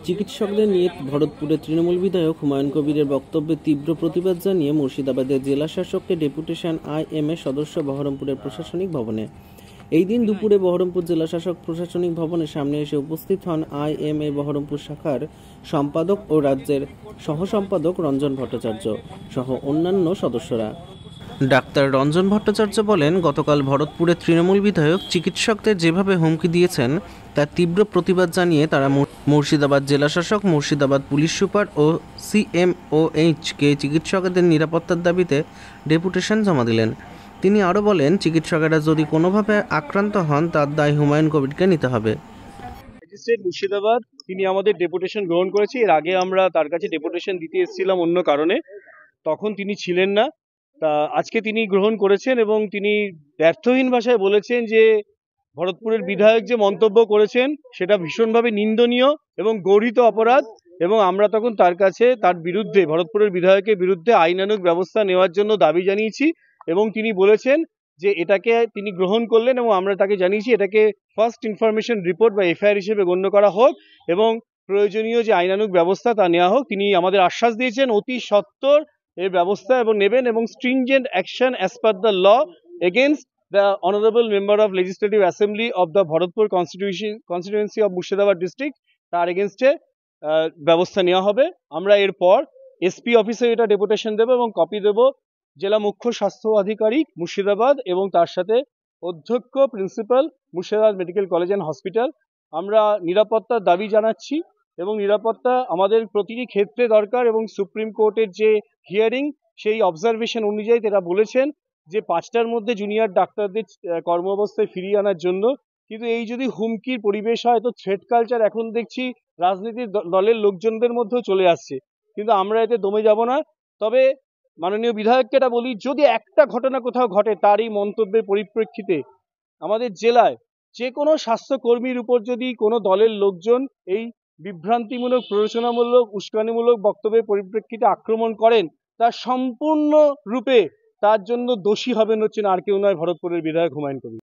চিকিৎসকদের নিয়ে ভরতপুরে তৃণমূল বিধায়ক হুমায়ুন কবিরের বক্তব্যে তীব্র প্রতিবাদ জানিয়ে মুর্শিদাবাদের জেলা শাসককে ডেপুটেশন আইএমএ সদস্য বহরমপুরের প্রশাসনিক ভবনে। এই দিন দুপুরে বহরমপুর জেলা শাসক প্রশাসনিক ভবনের সামনে এসে উপস্থিত হন আইএমএ বহরমপুর শাখার সম্পাদক ও রাজ্যের সহ সম্পাদক রঞ্জন ভট্টাচার্য সহ অন্যান্য সদস্যরা। ডাক্তার রঞ্জন ভট্টাচার্য বলেন, গতকাল ভরতপুরে তৃণমূল বিধায়ক চিকিৎসকদের যেভাবে হুমকি দিয়েছেন তার তীব্র প্রতিবাদ জানিয়ে তারা মুর্শিদাবাদ জেলাশাসক, মুর্শিদাবাদ পুলিশ সুপার ও সিএমওএইচকে চিকিৎসকদের নিরাপত্তার দাবিতে ডেপুটেশন জমা দিলেন। তিনি আরও বলেন, চিকিৎসকেরা যদি কোনোভাবে আক্রান্ত হন তার দায় হুমায়ুন কবিরকে নিতে হবে। ম্যাজিস্ট্রেট মুর্শিদাবাদ তিনি আমাদের ডেপুটেশন গ্রহণ করেছে। এর আগে আমরা তার কাছে ডেপুটেশন দিতে এসেছিলাম অন্য কারণে, তখন তিনি ছিলেন না। তা আজকে তিনি গ্রহণ করেছেন এবং তিনি ব্যর্থহীন ভাষায় বলেছেন যে ভরতপুরের বিধায়ক যে মন্তব্য করেছেন সেটা ভীষণভাবে নিন্দনীয় এবং গর্হিত অপরাধ, এবং আমরা তখন তার কাছে তার বিরুদ্ধে, ভরতপুরের বিধায়কের বিরুদ্ধে আইনানুগ ব্যবস্থা নেওয়ার জন্য দাবি জানিয়েছি এবং তিনি বলেছেন যে এটাকে তিনি গ্রহণ করলেন এবং আমরা তাকে জানিয়েছি এটাকে ফার্স্ট ইনফরমেশন রিপোর্ট বা এফআইআর হিসেবে গণ্য করা হোক এবং প্রয়োজনীয় যে আইনানুগ ব্যবস্থা তা নেওয়া হোক। তিনি আমাদের আশ্বাস দিয়েছেন অতি সত্বর এর ব্যবস্থা এবং নেবেন এবং stringent action as per the law against the honorable member of legislative assembly of the Bharatpur constituency of Murshidabad district, তার এগেনস্টে ব্যবস্থা নেওয়া হবে। আমরা এরপর এসপি অফিসে এটা ডেপুটেশন দেব এবং কপি দেব জেলা মুখ্য স্বাস্থ্য আধিকারিক মুর্শিদাবাদ এবং তার সাথে অধ্যক্ষ principal Murshidabad medical college and hospital. আমরা নিরাপত্তার দাবি জানাচ্ছি এবং নিরাপত্তা আমাদের প্রতিটি ক্ষেত্রে দরকার এবং সুপ্রিম কোর্টের যে হিয়ারিং সেই অবজারভেশন অনুযায়ী তারা বলেছেন যে 5টার মধ্যে জুনিয়র ডাক্তারদের কর্মঅবস্থায় ফিরিয়ে আনার জন্য। কিন্তু এই যদি হুমকির পরিবেশ হয় তো থ্রেট কালচার এখন দেখছি রাজনীতির দলের লোকজনদের মধ্যেও চলে আসছে, কিন্তু আমরা এতে দমে যাব না। তবে মাননীয় বিধায়ককে এটা বলি, যদি একটা ঘটনা কোথাও ঘটে তার এই মন্তব্যের পরিপ্রেক্ষিতে আমাদের জেলায় যে কোনো স্বাস্থ্যকর্মীর উপর যদি কোনো দলের লোকজন এই বিভ্রান্তিমূলক, প্ররোচনামূলক, উস্কানিমূলক বক্তব্যের পরিপ্রেক্ষিতে আক্রমণ করেন, তা সম্পূর্ণ রূপে তার জন্য দোষী হবেন হচ্ছেন আর কেউ নয়, ভরতপুরের বিধায়ক হুমায়ুন কবির।